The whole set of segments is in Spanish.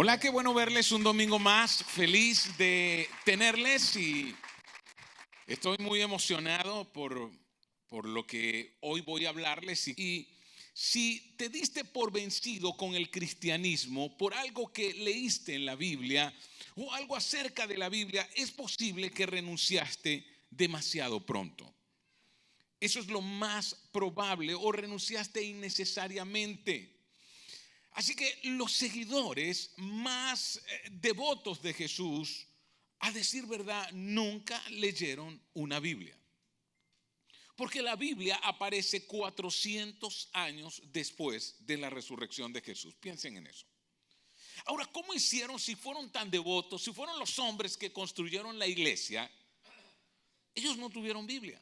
Hola, qué bueno verles un domingo más. Feliz de tenerles y estoy muy emocionado por lo que hoy voy a hablarles. Y si te diste por vencido con el cristianismo por algo que leíste en la Biblia o algo acerca de la Biblia, es posible que renunciaste demasiado pronto. Eso es lo más probable, o renunciaste innecesariamente. Así que los seguidores más devotos de Jesús, a decir verdad, nunca leyeron una Biblia. Porque la Biblia aparece 400 años después de la resurrección de Jesús. Piensen en eso. Ahora, ¿cómo hicieron si fueron tan devotos, si fueron los hombres que construyeron la iglesia? Ellos no tuvieron Biblia.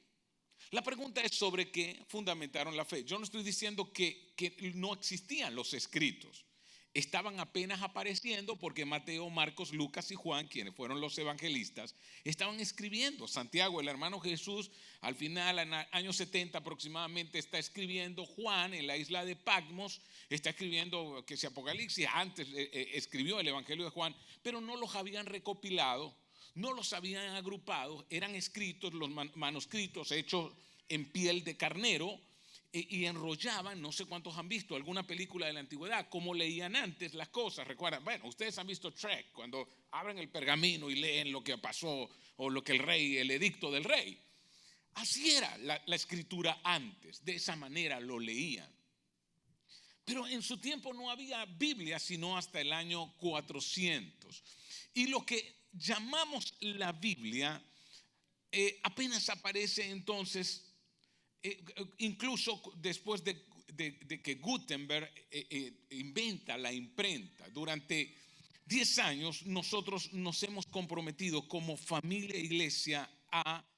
La pregunta es sobre qué fundamentaron la fe. Yo no estoy diciendo que no existían los escritos. Estaban apenas apareciendo porque Mateo, Marcos, Lucas y Juan, quienes fueron los evangelistas, estaban escribiendo. Santiago, el hermano Jesús, al final, en años 70 aproximadamente, está escribiendo. Juan, en la isla de Patmos, está escribiendo que si Apocalipsis, antes escribió el evangelio de Juan, pero no los habían recopilado. No los habían agrupado, eran escritos, los manuscritos hechos en piel de carnero y enrollaban. No sé cuántos han visto alguna película de la antigüedad, cómo leían antes las cosas. Recuerdan, bueno, ustedes han visto Trek, cuando abren el pergamino y leen lo que pasó o lo que el edicto del rey. Así era la escritura antes, de esa manera lo leían. Pero en su tiempo no había Biblia sino hasta el año 400. Y lo que llamamos la Biblia apenas aparece entonces, incluso después de que Gutenberg inventa la imprenta. Durante 10 años nosotros nos hemos comprometido como familia e iglesia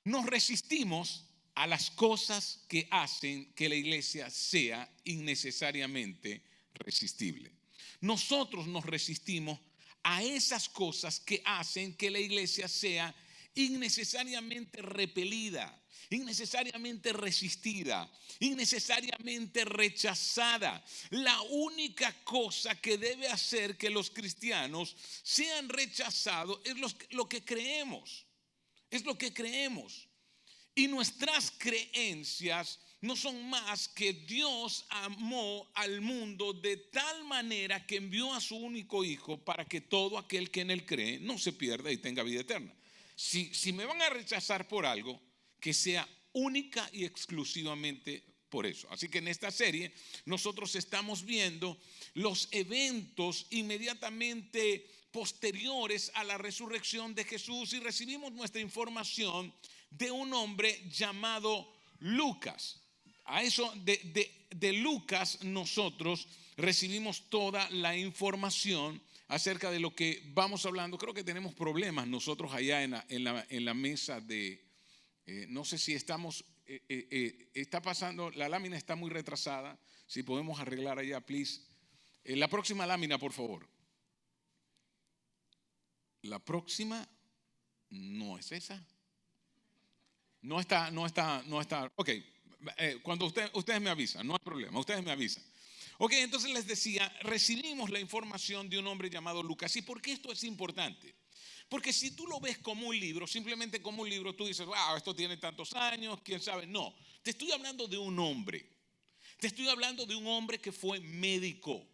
nos resistimos a las cosas que hacen que la iglesia sea innecesariamente resistible. Nosotros nos resistimos a esas cosas que hacen que la iglesia sea innecesariamente repelida, innecesariamente resistida, innecesariamente rechazada. La única cosa que debe hacer que los cristianos sean rechazados es lo que creemos. Es lo que creemos. Y nuestras creencias no son más que Dios amó al mundo de tal manera que envió a su único hijo para que todo aquel que en él cree no se pierda y tenga vida eterna. Si me van a rechazar por algo, que sea única y exclusivamente por eso. Así que en esta serie nosotros estamos viendo los eventos inmediatamente posteriores a la resurrección de Jesús y recibimos nuestra información de un hombre llamado Lucas. A eso de Lucas nosotros recibimos toda la información acerca de lo que vamos hablando. Creo que tenemos problemas nosotros allá en la mesa de, no sé si estamos, está pasando, la lámina está muy retrasada. Si podemos arreglar allá, please. La próxima lámina, por favor. La próxima no es esa. No está. Ok, cuando ustedes me avisan, no hay problema, ustedes me avisan. Ok, entonces les decía, recibimos la información de un hombre llamado Lucas. ¿Y por qué esto es importante? Porque si tú lo ves como un libro, simplemente como un libro, tú dices, wow, esto tiene tantos años, quién sabe. No, te estoy hablando de un hombre. Te estoy hablando de un hombre que fue médico.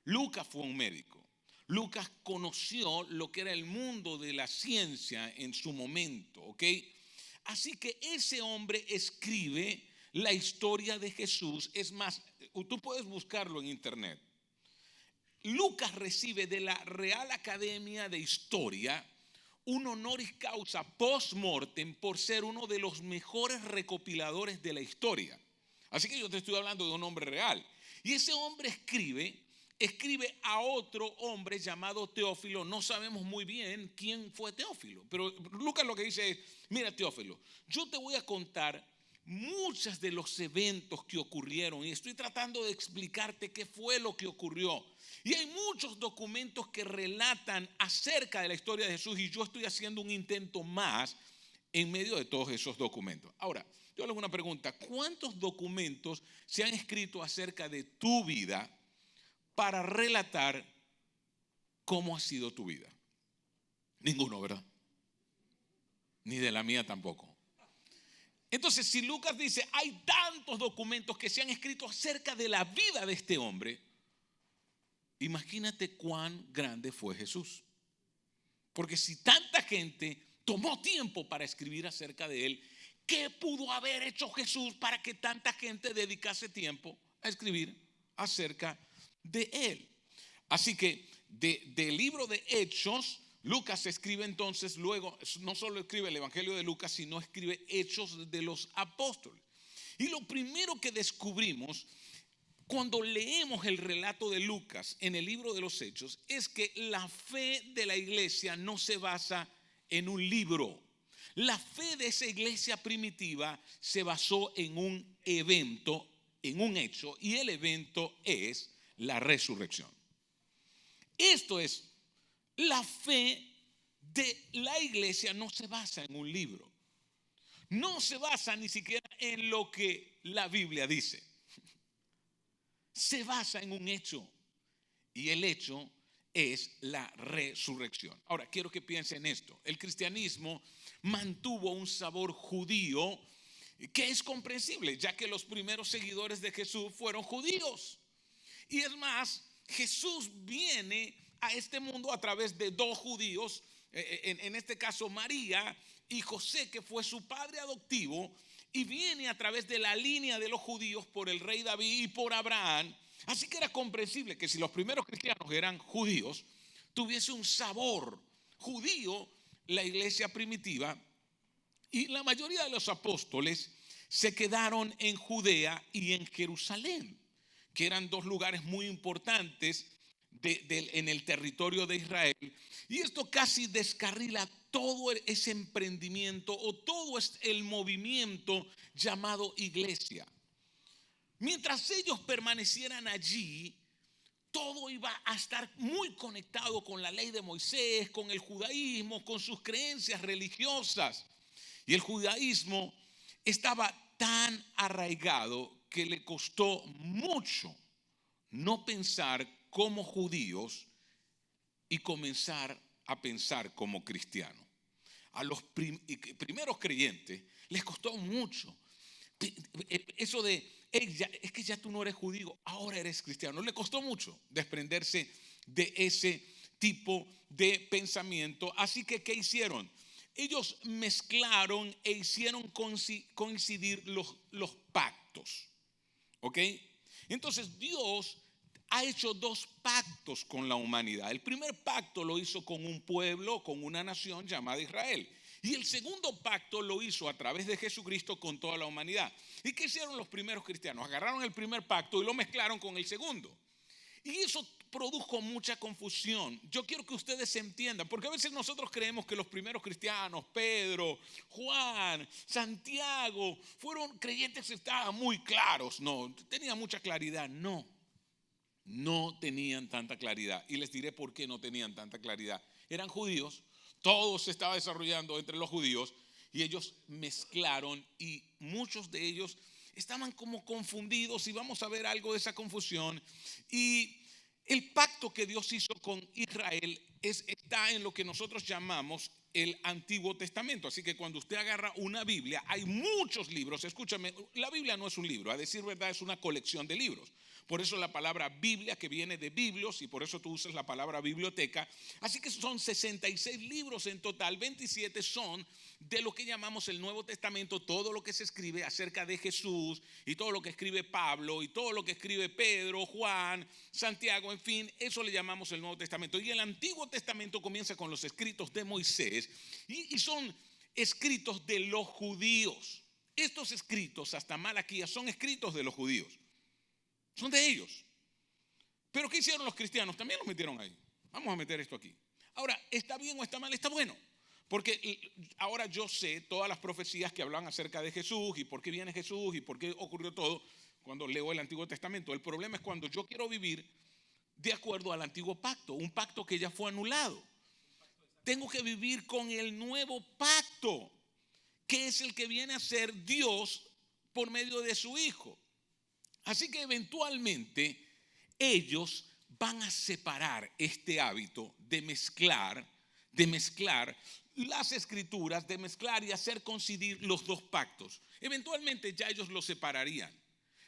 Lucas fue un médico. Lucas conoció lo que era el mundo de la ciencia en su momento, ¿ok? Así que ese hombre escribe la historia de Jesús. Es más, tú puedes buscarlo en internet. Lucas recibe de la Real Academia de Historia un honoris causa post-mortem por ser uno de los mejores recopiladores de la historia. Así que yo te estoy hablando de un hombre real. Y ese hombre escribe a otro hombre llamado Teófilo. No sabemos muy bien quién fue Teófilo, pero Lucas lo que dice es, mira Teófilo, yo te voy a contar muchos de los eventos que ocurrieron y estoy tratando de explicarte qué fue lo que ocurrió. Y hay muchos documentos que relatan acerca de la historia de Jesús y yo estoy haciendo un intento más en medio de todos esos documentos. Ahora, yo le hago una pregunta, ¿cuántos documentos se han escrito acerca de tu vida para relatar ¿Cómo ha sido tu vida? Ninguno, ¿verdad? Ni de la mía tampoco. Entonces, si Lucas dice, hay tantos documentos que se han escrito acerca de la vida de este hombre, imagínate cuán grande fue Jesús. Porque si tanta gente tomó tiempo para escribir acerca de él, ¿qué pudo haber hecho Jesús para que tanta gente dedicase tiempo a escribir acerca de él? Así que del libro de Hechos, Lucas escribe entonces luego, no solo escribe el Evangelio de Lucas, sino escribe Hechos de los Apóstoles. Y lo primero que descubrimos cuando leemos el relato de Lucas en el libro de los Hechos es que la fe de la iglesia no se basa en un libro. La fe de esa iglesia primitiva se basó en un evento, en un hecho, y el evento es la resurrección. Esto es, la fe de la iglesia no se basa en un libro. No se basa ni siquiera en lo que la Biblia dice. Se basa en un hecho, y el hecho es la resurrección. Ahora, quiero que piensen en esto. El cristianismo mantuvo un sabor judío que es comprensible, ya que los primeros seguidores de Jesús fueron judíos. Y es más, Jesús viene a este mundo a través de dos judíos, en este caso María y José, que fue su padre adoptivo, y viene a través de la línea de los judíos por el rey David y por Abraham. Así que era comprensible que si los primeros cristianos eran judíos, tuviese un sabor judío la iglesia primitiva. Y la mayoría de los apóstoles se quedaron en Judea y en Jerusalén, que eran dos lugares muy importantes en el territorio de Israel. Y esto casi descarrila todo ese emprendimiento o todo el movimiento llamado iglesia. Mientras ellos permanecieran allí, todo iba a estar muy conectado con la ley de Moisés, con el judaísmo, con sus creencias religiosas. Y el judaísmo estaba tan arraigado que le costó mucho no pensar como judíos y comenzar a pensar como cristianos. A los primeros creyentes les costó mucho eso de, hey, es que ya tú no eres judío, ahora eres cristiano. Le costó mucho desprenderse de ese tipo de pensamiento. Así que, ¿qué hicieron? Ellos mezclaron e hicieron coincidir los pactos. ¿Ok? Entonces Dios ha hecho dos pactos con la humanidad. El primer pacto lo hizo con un pueblo, con una nación llamada Israel. Y el segundo pacto lo hizo a través de Jesucristo con toda la humanidad. ¿Y qué hicieron los primeros cristianos? Agarraron el primer pacto y lo mezclaron con el segundo. Y eso produjo mucha confusión. Yo quiero que ustedes entiendan, porque a veces nosotros creemos que los primeros cristianos, Pedro, Juan, Santiago, fueron creyentes que estaban muy claros. No, tenían mucha claridad. No tenían tanta claridad. Y les diré por qué no tenían tanta claridad. Eran judíos, todo se estaba desarrollando entre los judíos y ellos mezclaron y muchos de ellos estaban como confundidos y vamos a ver algo de esa confusión. Y el pacto que Dios hizo con Israel está en lo que nosotros llamamos el Antiguo Testamento. Así que cuando usted agarra una Biblia, hay muchos libros. Escúchame, la Biblia no es un libro, a decir verdad es una colección de libros. Por eso la palabra Biblia, que viene de biblios, y por eso tú usas la palabra biblioteca. Así que son 66 libros en total, 27 son de lo que llamamos el Nuevo Testamento, todo lo que se escribe acerca de Jesús, y todo lo que escribe Pablo, y todo lo que escribe Pedro, Juan, Santiago, en fin, eso le llamamos el Nuevo Testamento. Y el Antiguo Testamento comienza con los escritos de Moisés, y son escritos de los judíos. Estos escritos, hasta Malaquías, son escritos de los judíos. Son de ellos. Pero ¿qué hicieron los cristianos? También los metieron ahí. Vamos a meter esto aquí. Ahora, ¿está bien o está mal? Está bueno. Porque ahora yo sé todas las profecías que hablan acerca de Jesús y por qué viene Jesús y por qué ocurrió todo cuando leo el Antiguo Testamento. El problema es cuando yo quiero vivir de acuerdo al Antiguo Pacto, un pacto que ya fue anulado. Tengo que vivir con el nuevo pacto, que es el que viene a ser Dios por medio de su Hijo. Así que eventualmente ellos van a separar este hábito de mezclar las escrituras, de mezclar y hacer coincidir los dos pactos. Eventualmente ya ellos los separarían.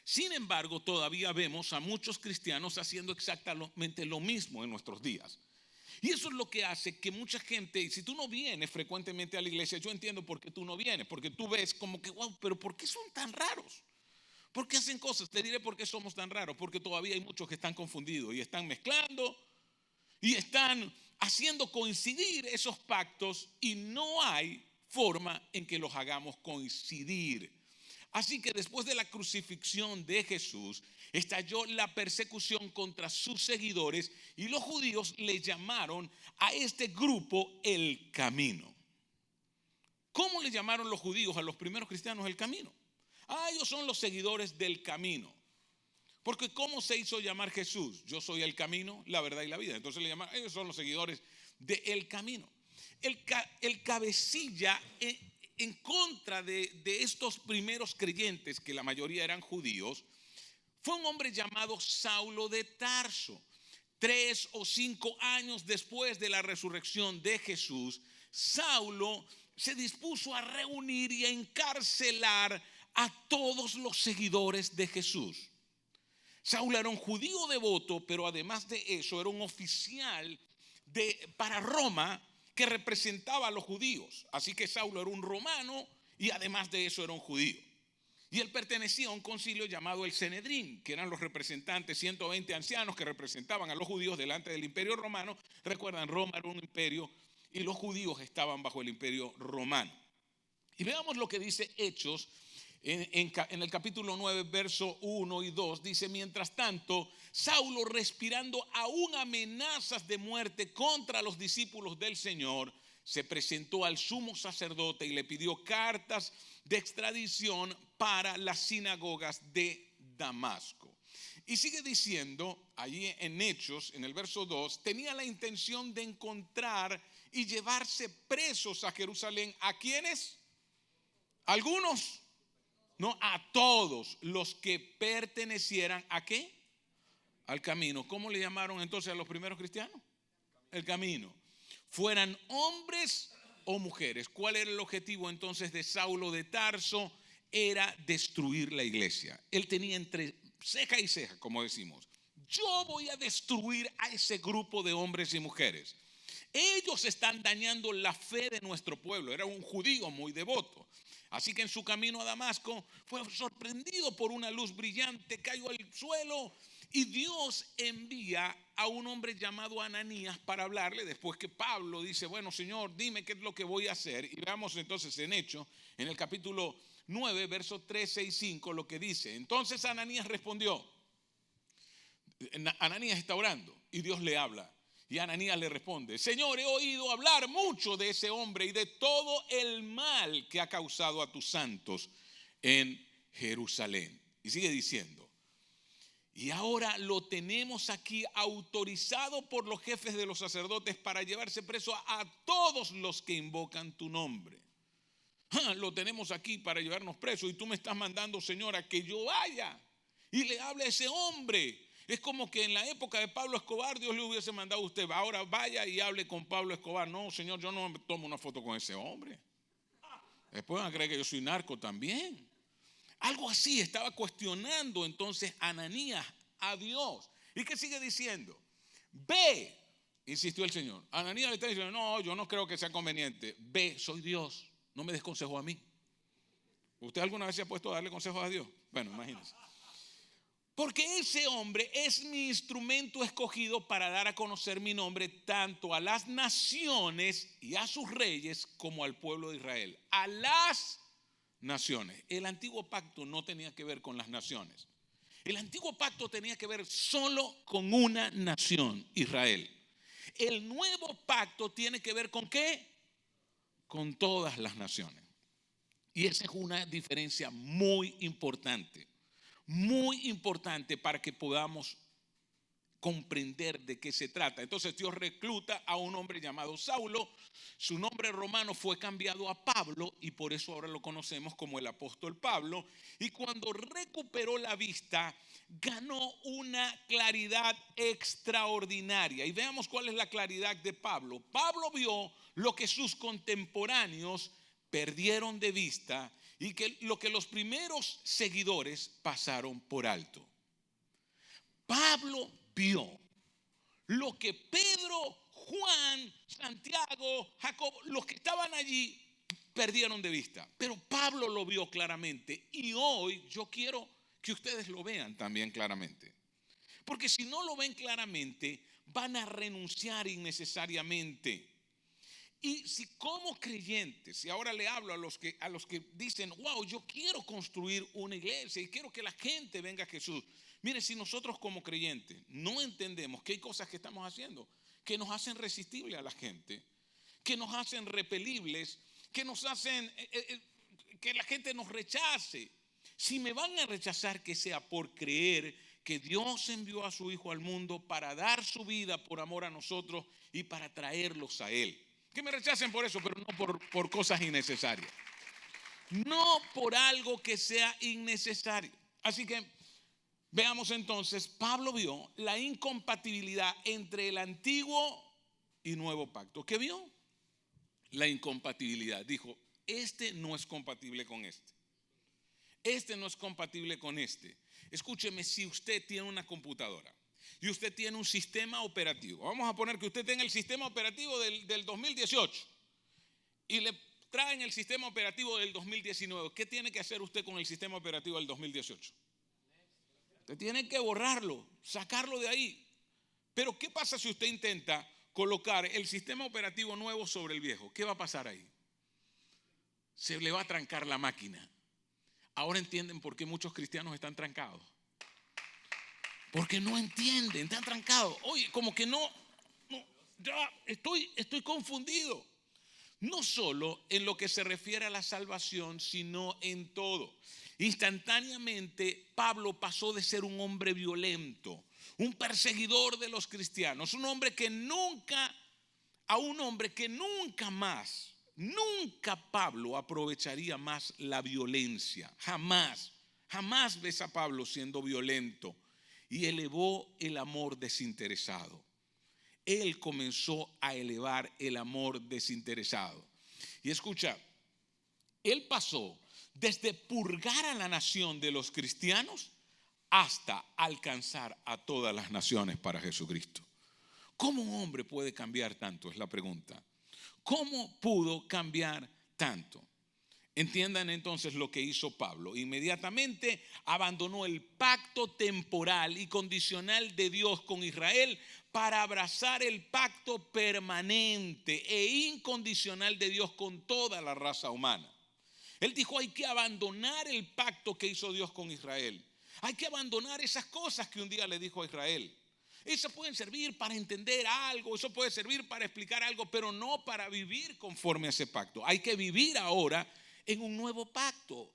Sin embargo, todavía vemos a muchos cristianos haciendo exactamente lo mismo en nuestros días. Y eso es lo que hace que mucha gente, y si tú no vienes frecuentemente a la iglesia, yo entiendo por qué tú no vienes, porque tú ves como que, wow, pero ¿por qué son tan raros? ¿Por qué hacen cosas? Te diré por qué somos tan raros, porque todavía hay muchos que están confundidos y están mezclando y están haciendo coincidir esos pactos y no hay forma en que los hagamos coincidir. Así que después de la crucifixión de Jesús, estalló la persecución contra sus seguidores y los judíos le llamaron a este grupo el camino. ¿Cómo le llamaron los judíos a los primeros cristianos el camino? Ellos son los seguidores del camino. Porque ¿cómo se hizo llamar Jesús? Yo soy el camino, la verdad y la vida. Entonces le llamaron, ellos son los seguidores del camino. El cabecilla en contra de estos primeros creyentes, que la mayoría eran judíos, fue un hombre llamado Saulo de Tarso. 3 o 5 años después de la resurrección de Jesús, Saulo se dispuso a reunir y a encarcelar a todos los seguidores de Jesús. Saulo era un judío devoto, pero además de eso era un oficial para Roma que representaba a los judíos. Así que Saulo era un romano y además de eso era un judío. Y él pertenecía a un concilio llamado el Sanedrín, que eran los representantes, 120 ancianos que representaban a los judíos delante del imperio romano. Recuerdan, Roma era un imperio y los judíos estaban bajo el imperio romano. Y veamos lo que dice Hechos. En el capítulo 9, verso 1 y 2, dice: mientras tanto, Saulo, respirando aún amenazas de muerte contra los discípulos del Señor, se presentó al sumo sacerdote y le pidió cartas de extradición para las sinagogas de Damasco. Y sigue diciendo, allí en Hechos, en el verso 2, tenía la intención de encontrar y llevarse presos a Jerusalén. ¿A quiénes? Algunos. No, a todos los que pertenecieran ¿a qué? Al camino. ¿Cómo le llamaron entonces a los primeros cristianos? El camino. Fueran hombres o mujeres. ¿Cuál era el objetivo entonces de Saulo de Tarso? Era destruir la iglesia. Él tenía entre ceja y ceja, como decimos: yo voy a destruir a ese grupo de hombres y mujeres. Ellos están dañando la fe de nuestro pueblo. Era un judío muy devoto. Así que en su camino a Damasco fue sorprendido por una luz brillante, cayó al suelo y Dios envía a un hombre llamado Ananías para hablarle. Después que Pablo dice: bueno, Señor, dime qué es lo que voy a hacer. Y veamos entonces en Hechos, en el capítulo 9, versos 13 y 5, lo que dice. Entonces Ananías respondió. Ananías está orando y Dios le habla. Y Ananías le responde: Señor, he oído hablar mucho de ese hombre y de todo el mal que ha causado a tus santos en Jerusalén. Y sigue diciendo: y ahora lo tenemos aquí autorizado por los jefes de los sacerdotes para llevarse preso a todos los que invocan tu nombre. Lo tenemos aquí para llevarnos preso y tú me estás mandando, Señor, a que yo vaya y le hable a ese hombre. Es como que en la época de Pablo Escobar Dios le hubiese mandado a usted: ahora vaya y hable con Pablo Escobar. No, Señor, yo no me tomo una foto con ese hombre. Después van a creer que yo soy narco también. Algo así estaba cuestionando entonces Ananías a Dios. ¿Y qué sigue diciendo? Ve, insistió el Señor. Ananías le está diciendo: no, yo no creo que sea conveniente. Ve, soy Dios, no me des consejo a mí. ¿Usted alguna vez se ha puesto a darle consejos a Dios? Bueno, imagínense. Porque ese hombre es mi instrumento escogido para dar a conocer mi nombre tanto a las naciones y a sus reyes como al pueblo de Israel. A las naciones. El antiguo pacto no tenía que ver con las naciones. El antiguo pacto tenía que ver solo con una nación, Israel. El nuevo pacto tiene que ver con ¿qué? Con todas las naciones. Y esa es una diferencia muy importante para que podamos comprender de qué se trata. Entonces Dios recluta a un hombre llamado Saulo. Su nombre romano fue cambiado a Pablo y por eso ahora lo conocemos como el apóstol Pablo. Y cuando recuperó la vista, ganó una claridad extraordinaria. Y veamos cuál es la claridad de Pablo. Pablo vio lo que sus contemporáneos perdieron de vista y lo que los primeros seguidores pasaron por alto. Pablo vio lo que Pedro, Juan, Santiago, Jacob, los que estaban allí perdieron de vista. Pero Pablo lo vio claramente y hoy yo quiero que ustedes lo vean también claramente. Porque si no lo ven claramente, van a renunciar innecesariamente. Y si como creyentes, y ahora le hablo a los que dicen, wow, yo quiero construir una iglesia y quiero que la gente venga a Jesús. Mire, si nosotros como creyentes no entendemos que hay cosas que estamos haciendo que nos hacen resistibles a la gente, que nos hacen repelibles, que nos hacen que la gente nos rechace. Si me van a rechazar, que sea por creer que Dios envió a su Hijo al mundo para dar su vida por amor a nosotros y para traerlos a Él. Que me rechacen por eso, pero no por cosas innecesarias. No por algo que sea innecesario. Así que veamos entonces, Pablo vio la incompatibilidad entre el antiguo y nuevo pacto. ¿Qué vio? La incompatibilidad. Dijo, este no es compatible con este. Este no es compatible con este. Escúcheme, si usted tiene una computadora y usted tiene un sistema operativo, vamos a poner que usted tenga el sistema operativo del 2018 y le traen el sistema operativo del 2019. ¿Qué tiene que hacer usted con el sistema operativo del 2018? Usted tiene que borrarlo, sacarlo de ahí. Pero ¿qué pasa si usted intenta colocar el sistema operativo nuevo sobre el viejo? ¿Qué va a pasar ahí? Se le va a trancar la máquina. Ahora entienden por qué muchos cristianos están trancados. Porque no entienden, están trancados. Oye, como que no ya estoy confundido. No solo en lo que se refiere a la salvación, sino en todo. Instantáneamente, Pablo pasó de ser un hombre violento, un perseguidor de los cristianos, a un hombre que nunca más, nunca Pablo aprovecharía más la violencia. Jamás ves a Pablo siendo violento. Y elevó el amor desinteresado. Él comenzó a elevar el amor desinteresado. Y escucha, él pasó desde purgar a la nación de los cristianos hasta alcanzar a todas las naciones para Jesucristo. ¿Cómo un hombre puede cambiar tanto? Es la pregunta. ¿Cómo pudo cambiar tanto? Entiendan entonces lo que hizo Pablo. Inmediatamente abandonó el pacto temporal y condicional de Dios con Israel para abrazar el pacto permanente e incondicional de Dios con toda la raza humana. Él dijo, hay que abandonar el pacto que hizo Dios con Israel. Hay que abandonar esas cosas que un día le dijo a Israel. Eso pueden servir para entender algo, eso puede servir para explicar algo, pero no para vivir conforme a ese pacto. Hay que vivir ahora en un nuevo pacto.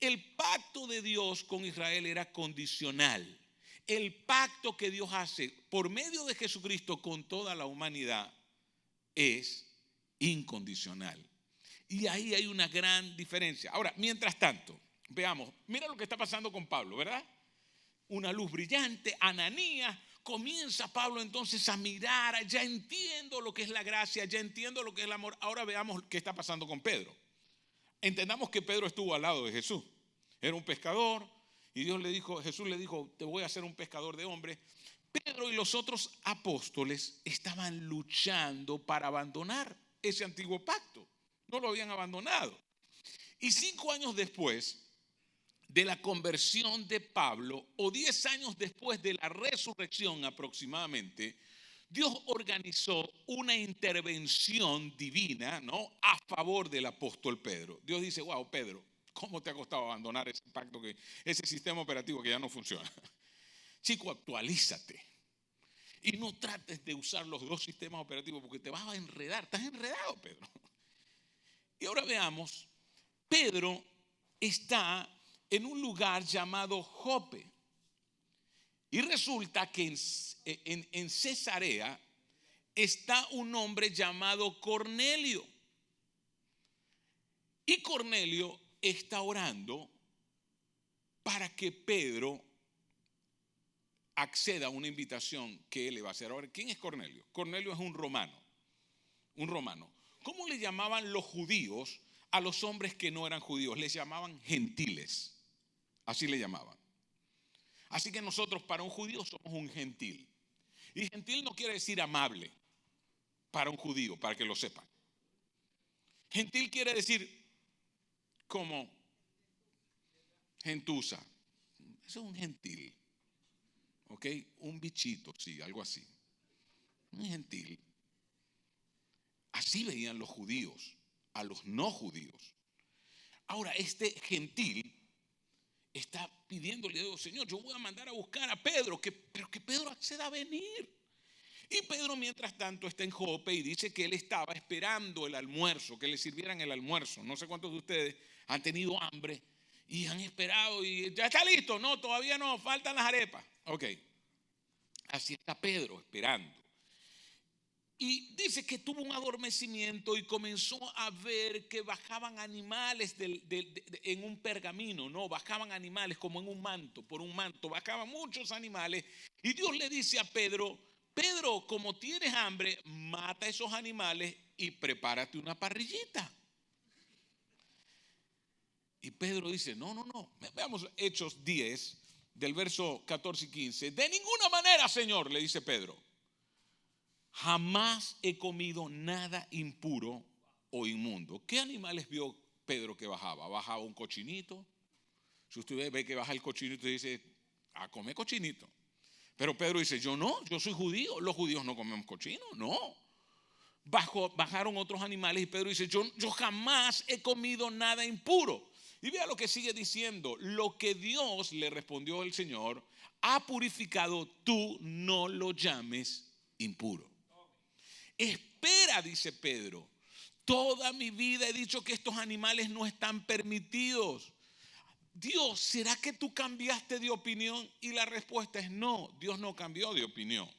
El pacto de Dios con Israel era condicional. El pacto que Dios hace por medio de Jesucristo con toda la humanidad es incondicional. Y ahí hay una gran diferencia. Ahora, mientras tanto, veamos, mira lo que está pasando con Pablo, ¿verdad? Una luz brillante, Ananías. Comienza Pablo entonces a mirar, ya entiendo lo que es la gracia, ya entiendo lo que es el amor. Ahora veamos qué está pasando con Pedro. Entendamos que Pedro estuvo al lado de Jesús. Era un pescador y Jesús le dijo, te voy a hacer un pescador de hombres. Pedro y los otros apóstoles estaban luchando para abandonar ese antiguo pacto. No lo habían abandonado. Y 5 años después de la conversión de Pablo, o 10 años después de la resurrección aproximadamente, Dios organizó una intervención divina, ¿no?, a favor del apóstol Pedro. Dios dice, wow, Pedro, ¿cómo te ha costado abandonar ese pacto, ese sistema operativo que ya no funciona? Chico, actualízate. Y no trates de usar los dos sistemas operativos porque te vas a enredar. Estás enredado, Pedro. Y ahora veamos, Pedro está en un lugar llamado Jope. Y resulta que en Cesarea está un hombre llamado Cornelio. Y Cornelio está orando para que Pedro acceda a una invitación que él le va a hacer. Ahora, ¿quién es Cornelio? Cornelio es un romano. Un romano. ¿Cómo le llamaban los judíos a los hombres que no eran judíos? Les llamaban gentiles. Así le llamaban. Así que nosotros para un judío somos un gentil. Y gentil no quiere decir amable para un judío, para que lo sepan. Gentil quiere decir como gentuza. Eso es un gentil. ¿Ok? Un bichito, sí, algo así. Un gentil. Así veían los judíos a los no judíos. Ahora, este gentil está pidiéndole a Dios: Señor, yo voy a mandar a buscar a Pedro, pero que Pedro acceda a venir. Y Pedro, mientras tanto, está en Jope y dice que él estaba esperando el almuerzo, que le sirvieran el almuerzo. No sé cuántos de ustedes han tenido hambre y han esperado y ya está listo. No, todavía no, faltan las arepas. Ok, así está Pedro esperando. Y dice que tuvo un adormecimiento y comenzó a ver que bajaban animales en un pergamino, no, bajaban animales como en un manto, por un manto, bajaban muchos animales. Y Dios le dice a Pedro: Pedro, como tienes hambre, mata esos animales y prepárate una parrillita. Y Pedro dice: no. Veamos Hechos 10, del verso 14 y 15. De ninguna manera, Señor, le dice Pedro. Jamás he comido nada impuro o inmundo. ¿Qué animales vio Pedro que bajaba? Bajaba un cochinito. Si usted ve que baja el cochinito y dice: a comer cochinito. Pero Pedro dice: yo soy judío. Los judíos no comemos cochino, no. Bajaron otros animales y Pedro dice: yo jamás he comido nada impuro. Y vea lo que sigue diciendo: lo que Dios, le respondió el Señor, ha purificado, tú no lo llames impuro. Espera, dice Pedro, toda mi vida he dicho que estos animales no están permitidos. Dios, ¿será que tú cambiaste de opinión? Y la respuesta es no, Dios no cambió de opinión.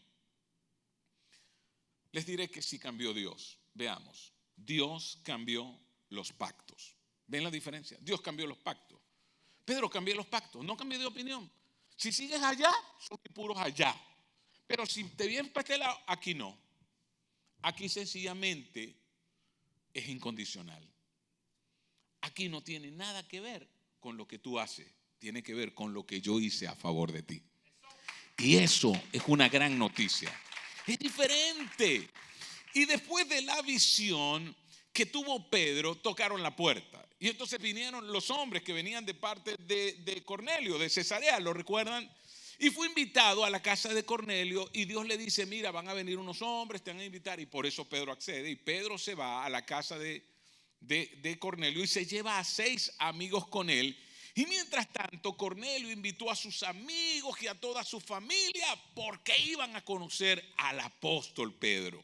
Les diré que sí cambió Dios. Veamos, Dios cambió los pactos. ¿Ven la diferencia? Dios cambió los pactos. Pedro cambió los pactos, no cambió de opinión. Si sigues allá, son impuros allá. Pero si te vienes para este lado, aquí no. Aquí sencillamente es incondicional. Aquí no tiene nada que ver con lo que tú haces, tiene que ver con lo que yo hice a favor de ti. Y eso es una gran noticia. Es diferente. Y después de la visión que tuvo Pedro, tocaron la puerta. Y entonces vinieron los hombres que venían de parte de Cornelio, de Cesarea, ¿lo recuerdan? Y fue invitado a la casa de Cornelio y Dios le dice: mira, van a venir unos hombres, te van a invitar. Y por eso Pedro accede. Y Pedro se va a la casa de Cornelio y se lleva a 6 amigos con él. Y mientras tanto, Cornelio invitó a sus amigos y a toda su familia porque iban a conocer al apóstol Pedro.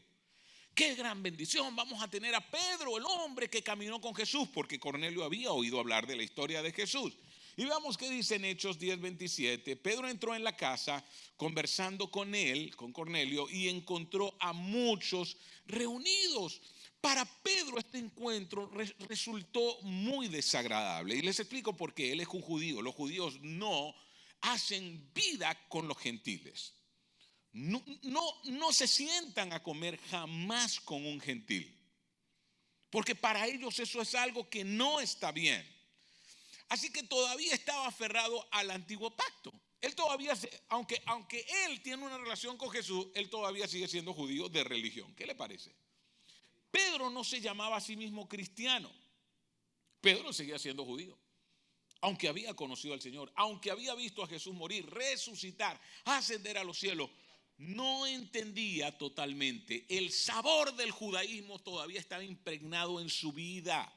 Qué gran bendición, vamos a tener a Pedro, el hombre que caminó con Jesús, porque Cornelio había oído hablar de la historia de Jesús. Y veamos qué dice en Hechos 10:27. Pedro entró en la casa conversando con él, con Cornelio, y encontró a muchos reunidos. Para Pedro este encuentro resultó muy desagradable. Y les explico por qué. Él es un judío. Los judíos no hacen vida con los gentiles. No se sientan a comer jamás con un gentil. Porque para ellos eso es algo que no está bien. Así que todavía estaba aferrado al antiguo pacto. Él todavía, aunque él tiene una relación con Jesús, él todavía sigue siendo judío de religión. ¿Qué le parece? Pedro no se llamaba a sí mismo cristiano. Pedro seguía siendo judío. Aunque había conocido al Señor, aunque había visto a Jesús morir, resucitar, ascender a los cielos, no entendía totalmente. El sabor del judaísmo todavía estaba impregnado en su vida.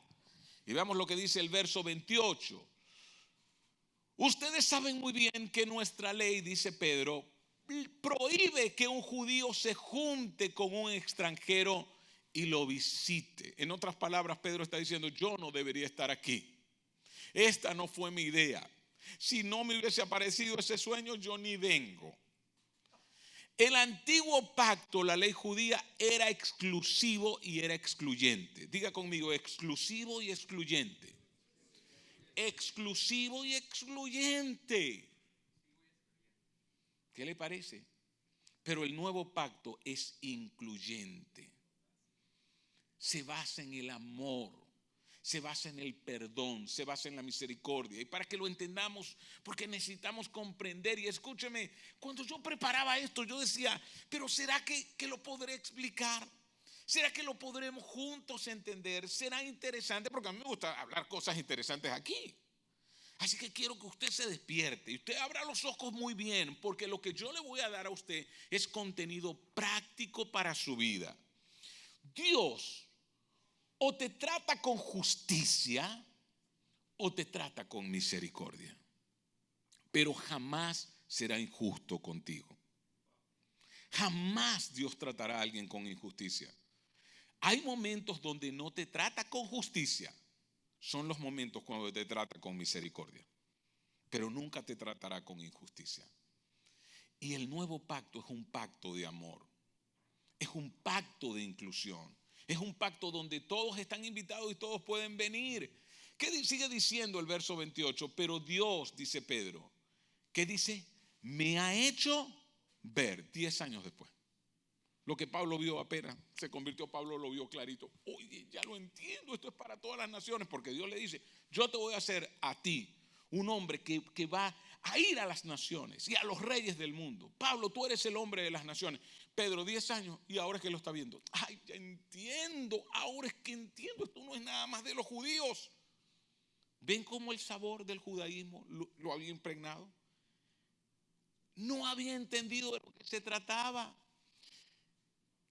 Y veamos lo que dice el verso 28. Ustedes saben muy bien que nuestra ley, dice Pedro, prohíbe que un judío se junte con un extranjero y lo visite. En otras palabras, Pedro está diciendo: yo no debería estar aquí. Esta no fue mi idea. Si no me hubiese aparecido ese sueño, yo ni vengo. El antiguo pacto, la ley judía, era exclusivo y era excluyente. Diga conmigo, exclusivo y excluyente. Exclusivo y excluyente. ¿Qué le parece? Pero el nuevo pacto es incluyente. Se basa en el amor, se basa en el perdón, se basa en la misericordia. Y para que lo entendamos, porque necesitamos comprender. Y escúcheme, cuando yo preparaba esto, yo decía, pero ¿será que lo podré explicar? ¿Será que lo podremos juntos entender? ¿Será interesante? Porque a mí me gusta hablar cosas interesantes aquí. Así que quiero que usted se despierte y usted abra los ojos muy bien, porque lo que yo le voy a dar a usted es contenido práctico para su vida. Dios o te trata con justicia o te trata con misericordia, pero jamás será injusto contigo. Jamás Dios tratará a alguien con injusticia. Hay momentos donde no te trata con justicia. Son los momentos cuando te trata con misericordia, pero nunca te tratará con injusticia. Y el nuevo pacto es un pacto de amor, es un pacto de inclusión, es un pacto donde todos están invitados y todos pueden venir. ¿Qué sigue diciendo el verso 28? Pero Dios, dice Pedro, ¿qué dice? Me ha hecho ver 10 años después. Lo que Pablo vio apenas se convirtió, Pablo lo vio clarito. Oye, ya lo entiendo, esto es para todas las naciones, porque Dios le dice, yo te voy a hacer a ti un hombre que va a ir a las naciones y a los reyes del mundo. Pablo, tú eres el hombre de las naciones. Pedro, 10 años y ahora es que lo está viendo. Ay, ya entiendo, ahora es que entiendo, esto no es nada más de los judíos. ¿Ven cómo el sabor del judaísmo lo había impregnado? No había entendido de lo que se trataba.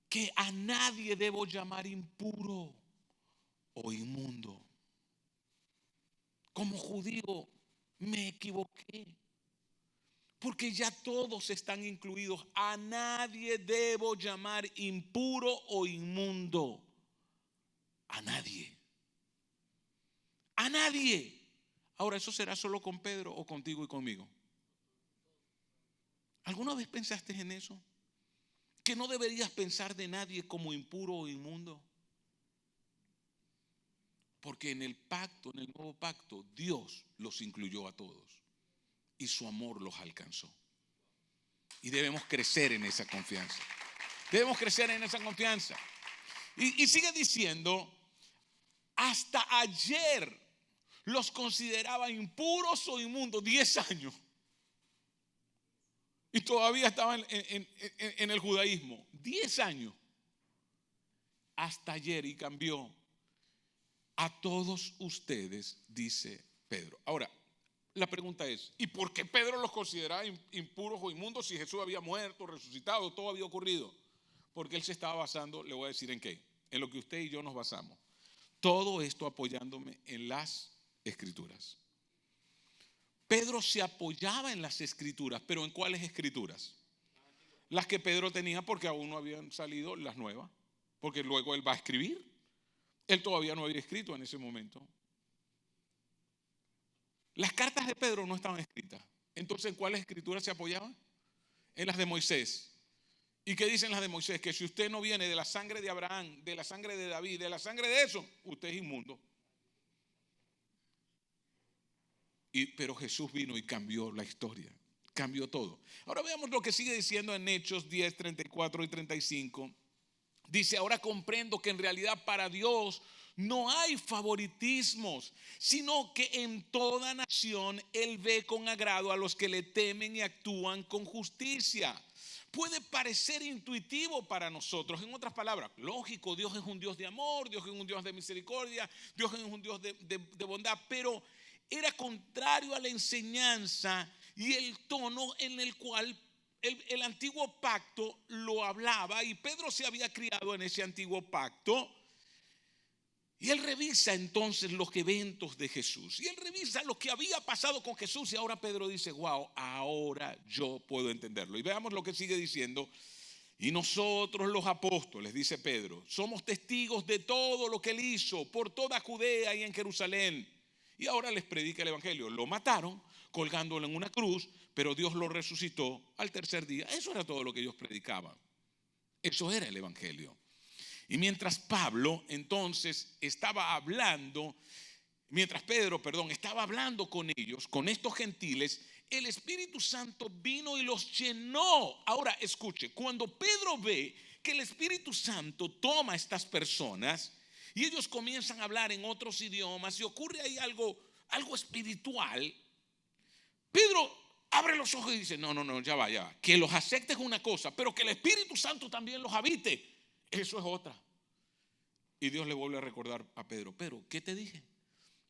Que a nadie debo llamar impuro o inmundo. Como judío me equivoqué, porque ya todos están incluidos. A nadie debo llamar impuro o inmundo. A nadie. A nadie. Ahora, ¿eso será solo con Pedro o contigo y conmigo? ¿Alguna vez pensaste en eso? Que no deberías pensar de nadie como impuro o inmundo. Porque en el pacto, en el nuevo pacto, Dios los incluyó a todos y su amor los alcanzó. Y debemos crecer en esa confianza. Debemos crecer en esa confianza. Y sigue diciendo, hasta ayer los consideraba impuros o inmundos, 10 años. Y todavía estaban en el judaísmo, 10 años. Hasta ayer, y cambió. A todos ustedes, dice Pedro. Ahora, la pregunta es, ¿y por qué Pedro los consideraba impuros o inmundos si Jesús había muerto, resucitado, todo había ocurrido? Porque él se estaba basando, le voy a decir en qué, en lo que usted y yo nos basamos. Todo esto apoyándome en las Escrituras. Pedro se apoyaba en las Escrituras, pero ¿en cuáles Escrituras? Las que Pedro tenía, porque aún no habían salido las nuevas, porque luego él va a escribir. Él todavía no había escrito en ese momento. Las cartas de Pedro no estaban escritas. Entonces, ¿en cuáles escrituras se apoyaban? En las de Moisés. ¿Y qué dicen las de Moisés? Que si usted no viene de la sangre de Abraham, de la sangre de David, de la sangre de eso, usted es inmundo. Pero Jesús vino y cambió la historia, cambió todo. Ahora veamos lo que sigue diciendo en Hechos 10, 34 y 35. Dice, ahora comprendo que en realidad para Dios no hay favoritismos, sino que en toda nación Él ve con agrado a los que le temen y actúan con justicia. Puede parecer intuitivo para nosotros, en otras palabras, lógico, Dios es un Dios de amor, Dios es un Dios de misericordia, Dios es un Dios de bondad, pero era contrario a la enseñanza y el tono en el cual el antiguo pacto lo hablaba, y Pedro se había criado en ese antiguo pacto. Y él revisa entonces los eventos de Jesús, y él revisa lo que había pasado con Jesús, y ahora Pedro dice, wow, ahora yo puedo entenderlo. Y veamos lo que sigue diciendo. Y nosotros los apóstoles, dice Pedro, somos testigos de todo lo que él hizo por toda Judea y en Jerusalén, y ahora les predica el evangelio. Lo mataron colgándolo en una cruz, pero Dios lo resucitó al tercer día. Eso era todo lo que ellos predicaban. Eso era el evangelio. Y mientras Pedro estaba hablando con ellos, con estos gentiles, el Espíritu Santo vino y los llenó. Ahora escuche, cuando Pedro ve que el Espíritu Santo toma a estas personas y ellos comienzan a hablar en otros idiomas y ocurre ahí algo espiritual, Pedro abre los ojos y dice, no, ya va. Que los aceptes es una cosa, pero que el Espíritu Santo también los habite, eso es otra. Y Dios le vuelve a recordar a Pedro, ¿qué te dije?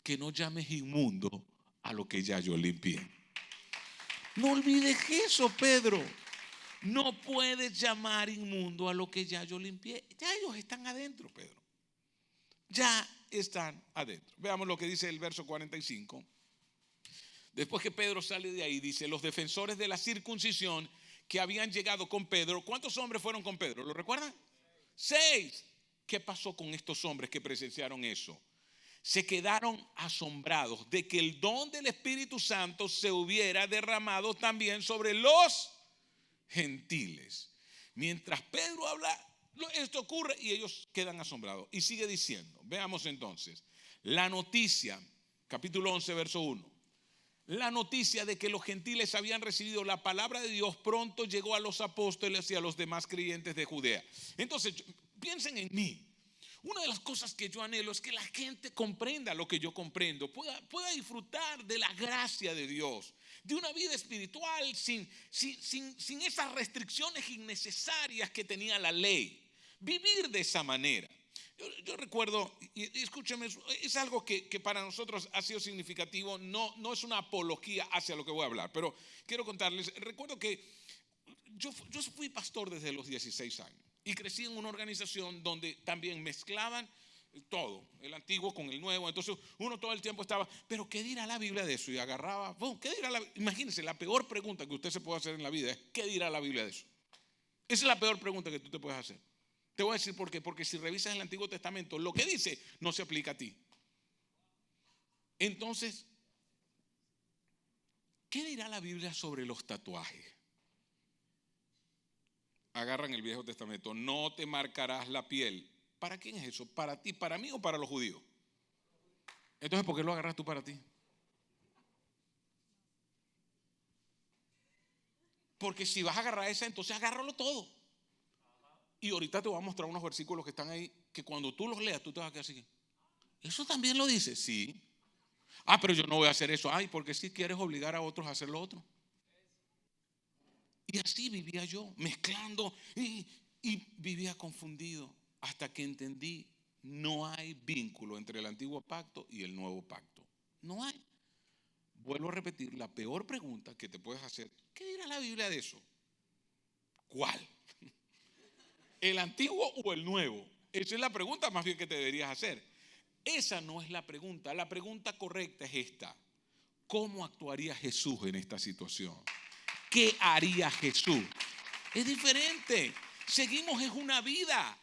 Que no llames inmundo a lo que ya yo limpié. No olvides eso, Pedro. No puedes llamar inmundo a lo que ya yo limpié. Ya ellos están adentro, Pedro. Ya están adentro. Veamos lo que dice el verso 45. Después que Pedro sale de ahí, dice, los defensores de la circuncisión que habían llegado con Pedro. ¿Cuántos hombres fueron con Pedro? ¿Lo recuerdan? 6. ¿Qué pasó con estos hombres que presenciaron eso? Se quedaron asombrados de que el don del Espíritu Santo se hubiera derramado también sobre los gentiles. Mientras Pedro habla, esto ocurre y ellos quedan asombrados. Y sigue diciendo, veamos entonces, la noticia, capítulo 11, verso 1. La noticia de que los gentiles habían recibido la palabra de Dios pronto llegó a los apóstoles y a los demás creyentes de Judea. Entonces, piensen en mí. Una de las cosas que yo anhelo es que la gente comprenda lo que yo comprendo, pueda disfrutar de la gracia de Dios, de una vida espiritual sin esas restricciones innecesarias que tenía la ley. Vivir de esa manera. Yo recuerdo, y escúcheme, es algo que para nosotros ha sido significativo, no es una apología hacia lo que voy a hablar, pero quiero contarles, recuerdo que yo fui pastor desde los 16 años. Y crecí en una organización donde también mezclaban todo, el antiguo con el nuevo. Entonces uno todo el tiempo estaba, pero ¿qué dirá la Biblia de eso? Y agarraba, ¿qué dirá la Biblia? Imagínense, la peor pregunta que usted se puede hacer en la vida es, ¿qué dirá la Biblia de eso? Esa es la peor pregunta que tú te puedes hacer. Te voy a decir por qué. Porque si revisas el Antiguo Testamento, lo que dice no se aplica a ti. Entonces, ¿qué dirá la Biblia sobre los tatuajes? Agarran el Viejo Testamento, no te marcarás la piel. ¿Para quién es eso? ¿Para ti, para mí o para los judíos? Entonces, ¿por qué lo agarras tú para ti? Porque si vas a agarrar esa, entonces agárralo todo. Y ahorita te voy a mostrar unos versículos que están ahí, que cuando tú los leas, tú te vas a quedar así. ¿Eso también lo dice? Sí. Pero yo no voy a hacer eso. Porque si quieres obligar a otros a hacer lo otro. Y así vivía yo, mezclando y vivía confundido hasta que entendí, no hay vínculo entre el antiguo pacto y el nuevo pacto. No hay. Vuelvo a repetir, la peor pregunta que te puedes hacer, ¿qué dirá la Biblia de eso? ¿Cuál? ¿El antiguo o el nuevo? Esa es la pregunta más bien que te deberías hacer. Esa no es la pregunta. La pregunta correcta es esta. ¿Cómo actuaría Jesús en esta situación? ¿Qué haría Jesús? Es diferente. Seguimos una vida.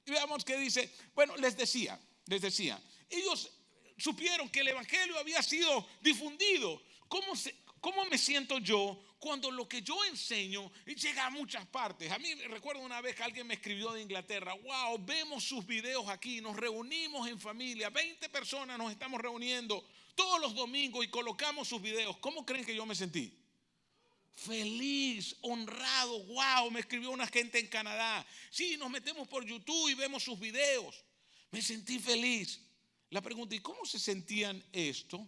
Y veamos qué dice. Bueno, les decía, ellos supieron que el evangelio había sido difundido. ¿Cómo me siento yo cuando lo que yo enseño llega a muchas partes? A mí recuerdo una vez que alguien me escribió de Inglaterra, wow, vemos sus videos aquí, nos reunimos en familia, 20 personas nos estamos reuniendo todos los domingos y colocamos sus videos. ¿Cómo creen que yo me sentí? Feliz, honrado, wow, me escribió una gente en Canadá. Sí, nos metemos por YouTube y vemos sus videos. Me sentí feliz. La pregunta, ¿y cómo se sentían esto?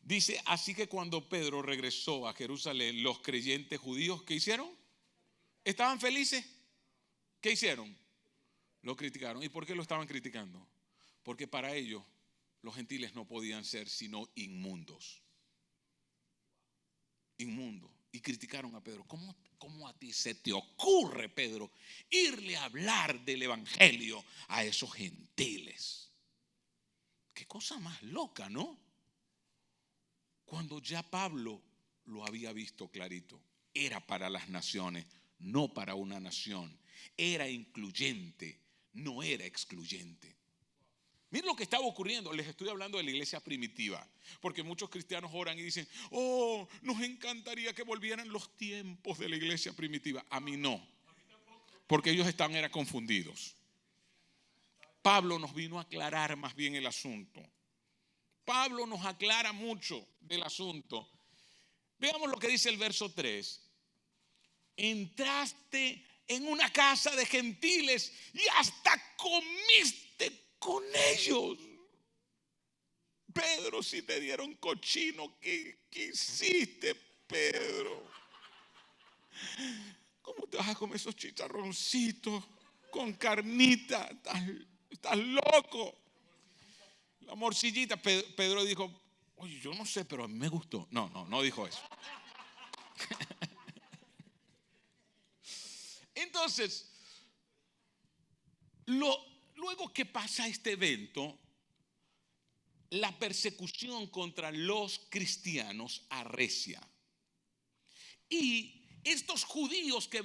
Dice, así que cuando Pedro regresó a Jerusalén, los creyentes judíos, ¿qué hicieron? ¿Estaban felices? ¿Qué hicieron? Lo criticaron. ¿Y por qué lo estaban criticando? Porque para ellos los gentiles no podían ser sino inmundos. Inmundos. Y criticaron a Pedro. ¿Cómo a ti se te ocurre, Pedro, irle a hablar del evangelio a esos gentiles? Qué cosa más loca, ¿no? Cuando ya Pablo lo había visto clarito, era para las naciones, no para una nación. Era incluyente, no era excluyente. Miren lo que estaba ocurriendo. Les estoy hablando de la iglesia primitiva, porque muchos cristianos oran y dicen: oh, nos encantaría que volvieran los tiempos de la iglesia primitiva. A mí no, porque ellos eran confundidos. Pablo nos vino a aclarar más bien el asunto. Pablo nos aclara mucho del asunto. Veamos lo que dice el verso 3. Entraste en una casa de gentiles y hasta comiste con ellos. Pedro, si te dieron cochino, ¿qué hiciste, Pedro? ¿Cómo te vas a comer esos chicharroncitos con carnita? Estás loco. La morcillita. Pedro dijo: oye, yo no sé, pero a mí me gustó. No dijo eso. Entonces, luego que pasa este evento, la persecución contra los cristianos arrecia. Y estos judíos que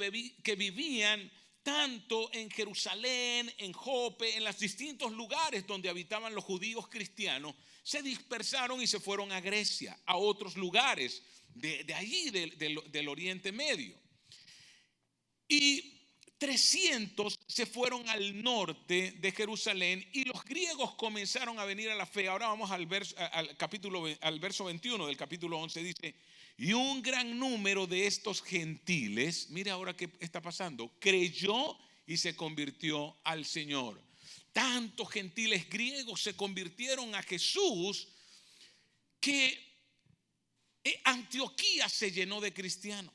vivían tanto en Jerusalén, en Jope, en los distintos lugares donde habitaban los judíos cristianos, se dispersaron y se fueron a Grecia, a otros lugares de allí, del Oriente Medio. Y 300 se fueron al norte de Jerusalén y los griegos comenzaron a venir a la fe. Ahora vamos al verso 21 del capítulo 11. Dice: y un gran número de estos gentiles, mire ahora qué está pasando, creyó y se convirtió al Señor. Tantos gentiles griegos se convirtieron a Jesús que Antioquía se llenó de cristianos.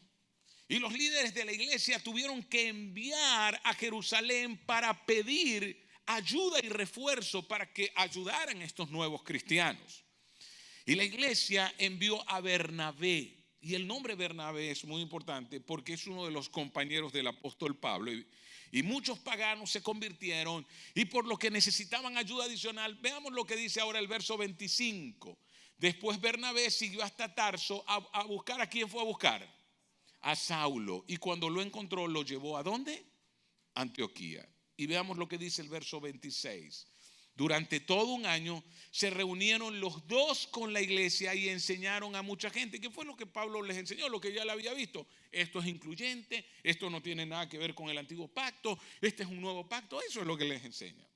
Y los líderes de la iglesia tuvieron que enviar a Jerusalén para pedir ayuda y refuerzo para que ayudaran a estos nuevos cristianos. Y la iglesia envió a Bernabé. Y el nombre Bernabé es muy importante porque es uno de los compañeros del apóstol Pablo. Y muchos paganos se convirtieron, y por lo que necesitaban ayuda adicional. Veamos lo que dice ahora el verso 25. Después Bernabé siguió hasta Tarso a buscar. ¿A quién fue a buscar? A Saulo. Y cuando lo encontró, lo llevó ¿a dónde? Antioquía. Y veamos lo que dice el verso 26. Durante todo un año se reunieron los dos con la iglesia y enseñaron a mucha gente. ¿Qué fue lo que Pablo les enseñó? Lo que ya le había visto. Esto es incluyente, esto no tiene nada que ver con el antiguo pacto, este es un nuevo pacto. Eso es lo que les enseña.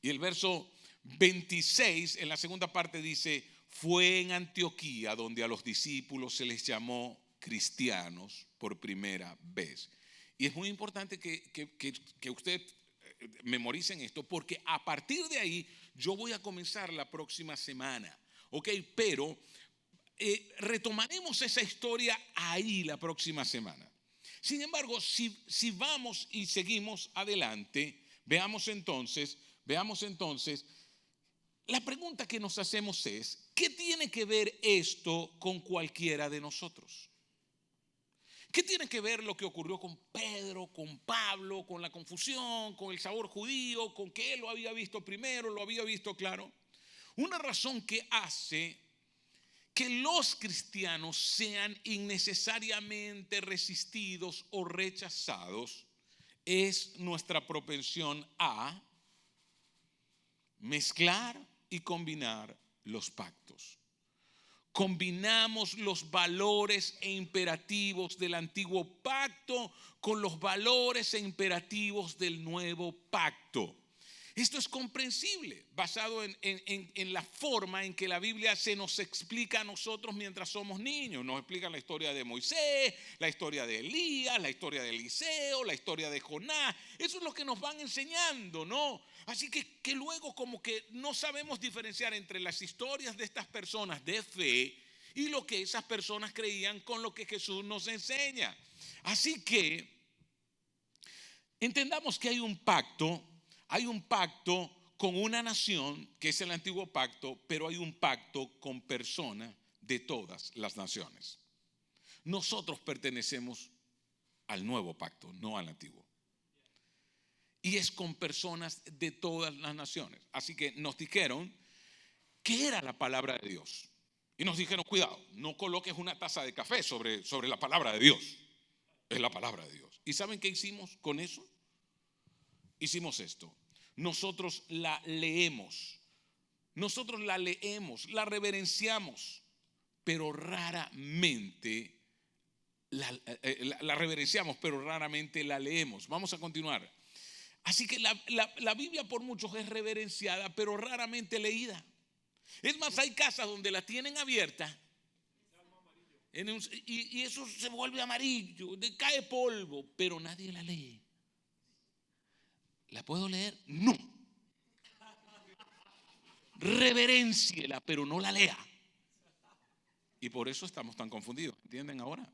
Y el verso 26 en la segunda parte dice: fue en Antioquía donde a los discípulos se les llamó cristianos por primera vez. Y es muy importante que usted memoricen esto, porque a partir de ahí yo voy a comenzar la próxima semana, ¿ok? Pero retomaremos esa historia ahí la próxima semana. Sin embargo, si vamos y seguimos adelante, veamos entonces, la pregunta que nos hacemos es: ¿qué tiene que ver esto con cualquiera de nosotros? ¿Qué tiene que ver lo que ocurrió con Pedro, con Pablo, con la confusión, con el sabor judío, con que él lo había visto primero, lo había visto claro? Una razón que hace que los cristianos sean innecesariamente resistidos o rechazados es nuestra propensión a mezclar y combinar los pactos. Combinamos los valores e imperativos del antiguo pacto con los valores e imperativos del nuevo pacto. Esto es comprensible, basado en la forma en que la Biblia se nos explica a nosotros mientras somos niños. Nos explica la historia de Moisés, la historia de Elías, la historia de Eliseo, la historia de Jonás. Eso es lo que nos van enseñando, ¿no? Así que luego como que no sabemos diferenciar entre las historias de estas personas de fe y lo que esas personas creían con lo que Jesús nos enseña. Así que entendamos que hay un pacto con una nación que es el antiguo pacto, pero hay un pacto con personas de todas las naciones. Nosotros pertenecemos al nuevo pacto, no al antiguo. Y es con personas de todas las naciones. Así que nos dijeron que era la palabra de Dios. Y nos dijeron: cuidado, no coloques una taza de café sobre la palabra de Dios. Es la palabra de Dios. ¿Y saben qué hicimos con eso? Hicimos esto. nosotros la leemos. Nosotros la leemos, la reverenciamos, pero raramente la reverenciamos, pero raramente la leemos. Vamos a continuar. Así que la Biblia por muchos es reverenciada, pero raramente leída. Es más, hay casas donde la tienen abierta y eso se vuelve amarillo, cae polvo, pero nadie la lee. ¿La puedo leer? No. Reverénciela, pero no la lea. Y por eso estamos tan confundidos. ¿Entienden ahora?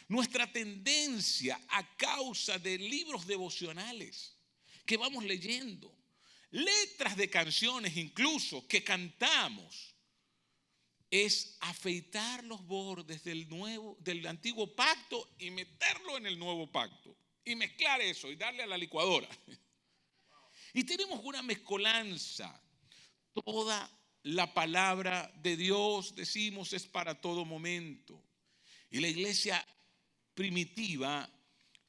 Nuestra tendencia a causa de libros devocionales que vamos leyendo, letras de canciones incluso que cantamos, es afeitar los bordes del antiguo pacto y meterlo en el nuevo pacto y mezclar eso y darle a la licuadora. Y tenemos una mezcolanza. Toda la palabra de Dios, decimos, es para todo momento. Y la iglesia primitiva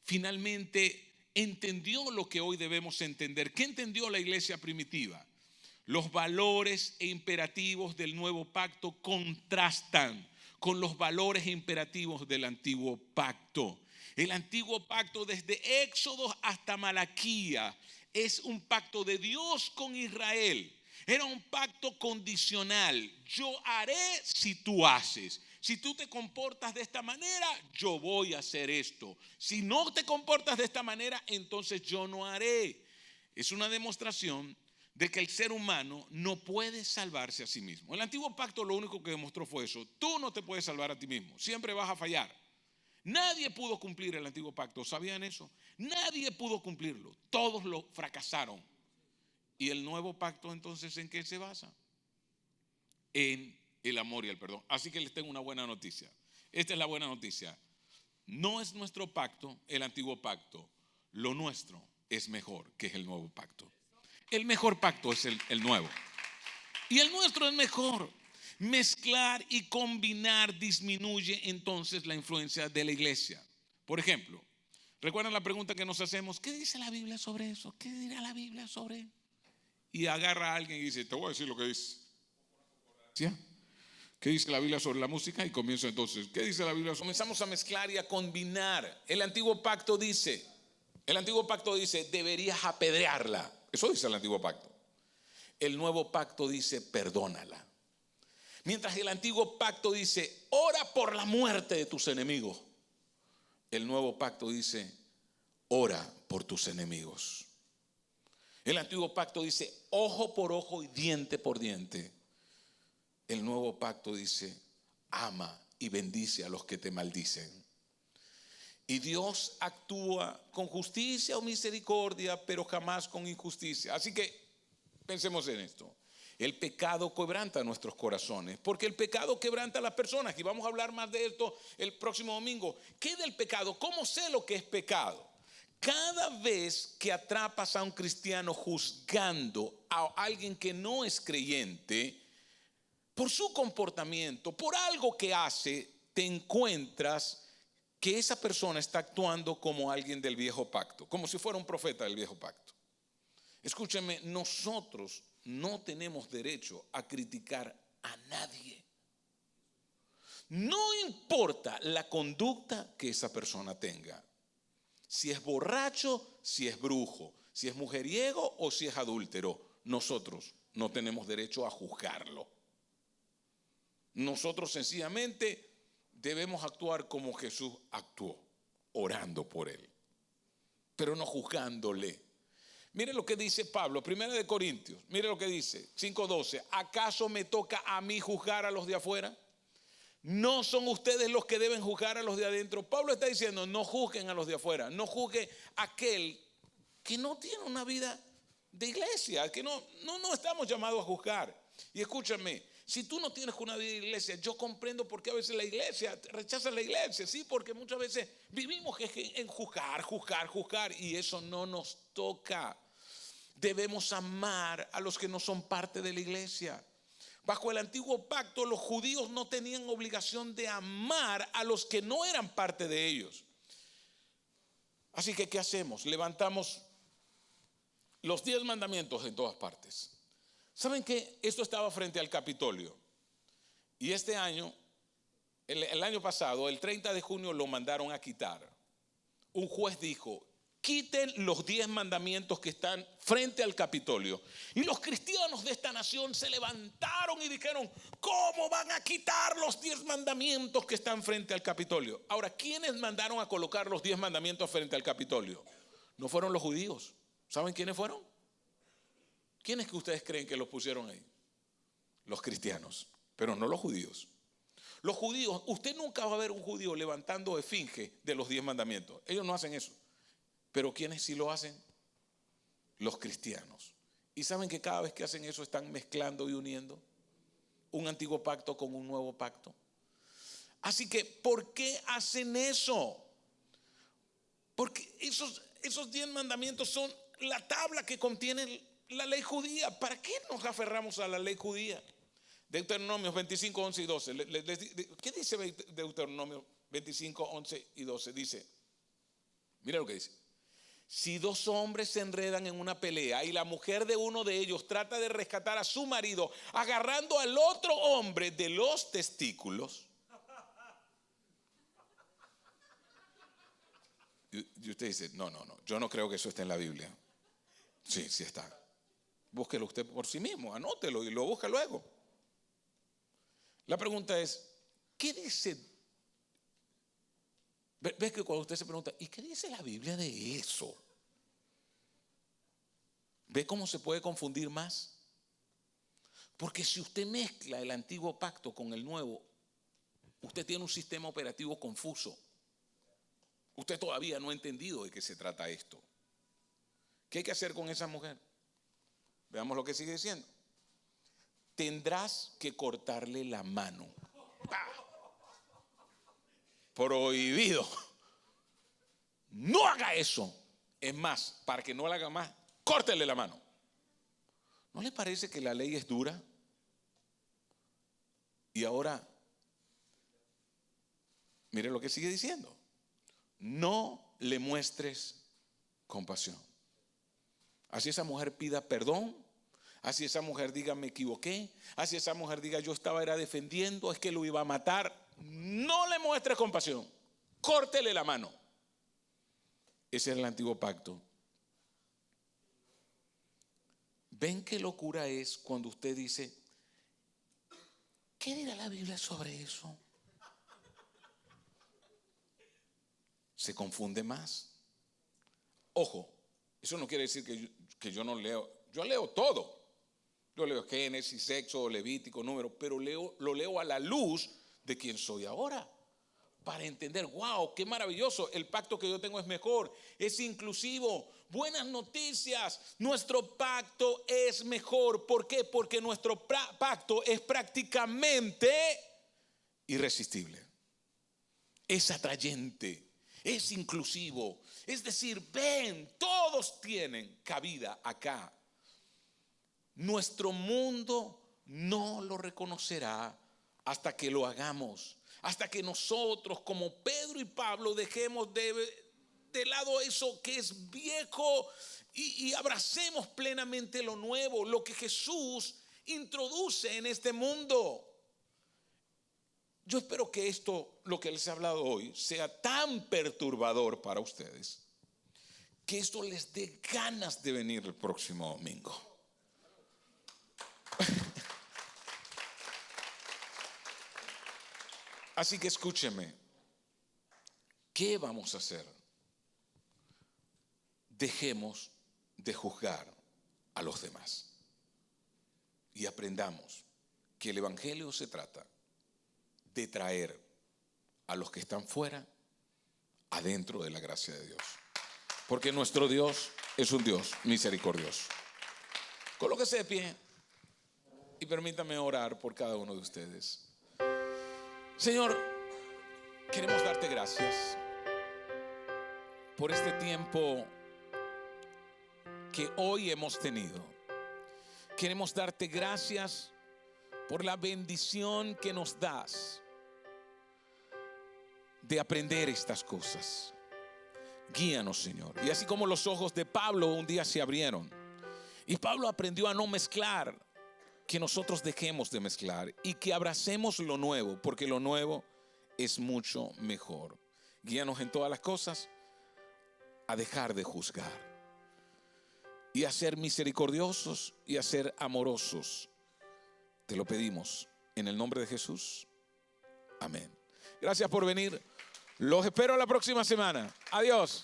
finalmente entendió lo que hoy debemos entender. ¿Qué entendió la iglesia primitiva? Los valores e imperativos del nuevo pacto contrastan con los valores e imperativos del antiguo pacto. El antiguo pacto, desde Éxodo hasta Malaquía, es un pacto de Dios con Israel. Era un pacto condicional. Yo haré si tú haces. Si tú te comportas de esta manera, yo voy a hacer esto. Si no te comportas de esta manera, entonces yo no haré. Es una demostración de que el ser humano no puede salvarse a sí mismo. El antiguo pacto lo único que demostró fue eso. Tú no te puedes salvar a ti mismo. Siempre vas a fallar. Nadie pudo cumplir el antiguo pacto. ¿Sabían eso? Nadie pudo cumplirlo. Todos lo fracasaron. ¿Y el nuevo pacto entonces en qué se basa? En el amor y el perdón. Así que les tengo una buena noticia. Esta es la buena noticia. No es nuestro pacto el antiguo pacto. Lo nuestro es mejor que es el nuevo pacto. El mejor pacto es el nuevo. Y el nuestro es mejor. Mezclar y combinar disminuye entonces la influencia de la iglesia. Por ejemplo, ¿recuerdan la pregunta que nos hacemos? ¿Qué dice la Biblia sobre eso? ¿Qué dirá la Biblia sobre eso? Y agarra a alguien y dice, te voy a decir lo que dice. ¿Sí? ¿Qué dice la Biblia sobre la música? Y comienzo entonces, ¿qué dice la Biblia? Comenzamos a mezclar y a combinar. El antiguo pacto dice, deberías apedrearla. Eso dice el antiguo pacto. El nuevo pacto dice, perdónala. Mientras el antiguo pacto dice, ora por la muerte de tus enemigos. El nuevo pacto dice, ora por tus enemigos. El antiguo pacto dice, ojo por ojo y diente por diente. El nuevo pacto dice, ama y bendice a los que te maldicen. Y Dios actúa con justicia o misericordia, pero jamás con injusticia. Así que pensemos en esto. El pecado quebranta nuestros corazones, porque el pecado quebranta a las personas. Y vamos a hablar más de esto el próximo domingo. ¿Qué del pecado? ¿Cómo sé lo que es pecado? Cada vez que atrapas a un cristiano juzgando a alguien que no es creyente, por su comportamiento, por algo que hace, te encuentras que esa persona está actuando como alguien del viejo pacto, como si fuera un profeta del viejo pacto. Escúchenme, nosotros no tenemos derecho a criticar a nadie. No importa la conducta que esa persona tenga. Si es borracho, si es brujo, si es mujeriego o si es adúltero, nosotros no tenemos derecho a juzgarlo. Nosotros sencillamente debemos actuar como Jesús actuó, orando por él, pero no juzgándole. Mire lo que dice Pablo, 1 Corintios, mire lo que dice, 5:12. ¿Acaso me toca a mí juzgar a los de afuera? ¿No son ustedes los que deben juzgar a los de adentro? Pablo está diciendo, no juzguen a los de afuera, no juzgue a aquel que no tiene una vida de iglesia, que no estamos llamados a juzgar. Y escúchame, si tú no tienes una vida de iglesia, yo comprendo por qué a veces la iglesia rechaza la iglesia, sí, porque muchas veces vivimos en juzgar, y eso no nos toca. Debemos amar a los que no son parte de la iglesia. Bajo el antiguo pacto, los judíos no tenían obligación de amar a los que no eran parte de ellos. Así que, ¿qué hacemos? Levantamos los 10 mandamientos en todas partes. ¿Saben qué? Esto estaba frente al Capitolio. Y este año, el año pasado, el 30 de junio lo mandaron a quitar. Un juez dijo: quiten los 10 mandamientos que están frente al Capitolio. Y los cristianos de esta nación se levantaron y dijeron: ¿cómo van a quitar los 10 mandamientos que están frente al Capitolio? Ahora, ¿quiénes mandaron a colocar los 10 mandamientos frente al Capitolio? No fueron los judíos. ¿Saben quiénes fueron? ¿Quiénes que ustedes creen que los pusieron ahí? Los cristianos, pero no los judíos. Los judíos, usted nunca va a ver un judío levantando esfinge de los 10 mandamientos. Ellos no hacen eso. Pero ¿quiénes sí lo hacen? Los cristianos. Y saben que cada vez que hacen eso están mezclando y uniendo un antiguo pacto con un nuevo pacto. Así que, ¿por qué hacen eso? Porque esos 10 mandamientos son la tabla que contiene la ley judía. ¿Para qué nos aferramos a la ley judía? Deuteronomio 25, 11 y 12. ¿Qué dice Deuteronomio 25, 11 y 12? Dice, mira lo que dice: si 2 hombres se enredan en una pelea y la mujer de uno de ellos trata de rescatar a su marido agarrando al otro hombre de los testículos, y usted dice: no, yo no creo que eso esté en la Biblia. Sí, sí está. Búsquelo usted por sí mismo, anótelo y lo busca luego. La pregunta es, ¿qué dice? ¿Ves que cuando usted se pregunta, ¿y qué dice la Biblia de eso? ¿Ve cómo se puede confundir más? Porque si usted mezcla el antiguo pacto con el nuevo, usted tiene un sistema operativo confuso. Usted todavía no ha entendido de qué se trata esto. ¿Qué hay que hacer con esa mujer? Veamos lo que sigue diciendo. Tendrás que cortarle la mano. ¡Pah! Prohibido. No haga eso. Es más, para que no la haga más, córtele la mano. ¿No le parece que la ley es dura? Y ahora, mire lo que sigue diciendo. No le muestres compasión. Así esa mujer pida perdón, así esa mujer diga me equivoqué, así esa mujer diga yo era defendiendo, es que lo iba a matar. No le muestres compasión, córtele la mano. Ese es el antiguo pacto. ¿Ven qué locura es cuando usted dice, ¿qué dirá la Biblia sobre eso? Se confunde más. Ojo, eso no quiere decir que yo no leo. Yo leo todo. Yo leo Génesis, Éxodo, Levítico, Número, pero lo leo a la luz de quien soy ahora. Para entender, wow, qué maravilloso, el pacto que yo tengo es mejor, es inclusivo. Buenas noticias, nuestro pacto es mejor. ¿Por qué? Porque nuestro pacto es prácticamente irresistible. Es atrayente, es inclusivo. Es decir, ven, todos tienen cabida acá. Nuestro mundo no lo reconocerá hasta que lo hagamos, hasta que nosotros como Pedro y Pablo dejemos de lado eso que es viejo y abracemos plenamente lo nuevo, lo que Jesús introduce en este mundo. Yo espero que esto, lo que les he hablado hoy, sea tan perturbador para ustedes que esto les dé ganas de venir el próximo domingo. Así que escúcheme, ¿qué vamos a hacer? Dejemos de juzgar a los demás y aprendamos que el evangelio se trata de traer a los que están fuera adentro de la gracia de Dios, porque nuestro Dios es un Dios misericordioso. Colóquese de pie y permítame orar por cada uno de ustedes. Señor, queremos darte gracias por este tiempo que hoy hemos tenido. Queremos darte gracias por la bendición que nos das de aprender estas cosas. Guíanos, Señor. Y así como los ojos de Pablo un día se abrieron Y Pablo aprendió a no mezclar, que nosotros dejemos de mezclar y que abracemos lo nuevo, porque lo nuevo es mucho mejor. Guíanos en todas las cosas a dejar de juzgar y a ser misericordiosos y a ser amorosos. Te lo pedimos en el nombre de Jesús. Amén. Gracias por venir. Los espero la próxima semana. Adiós.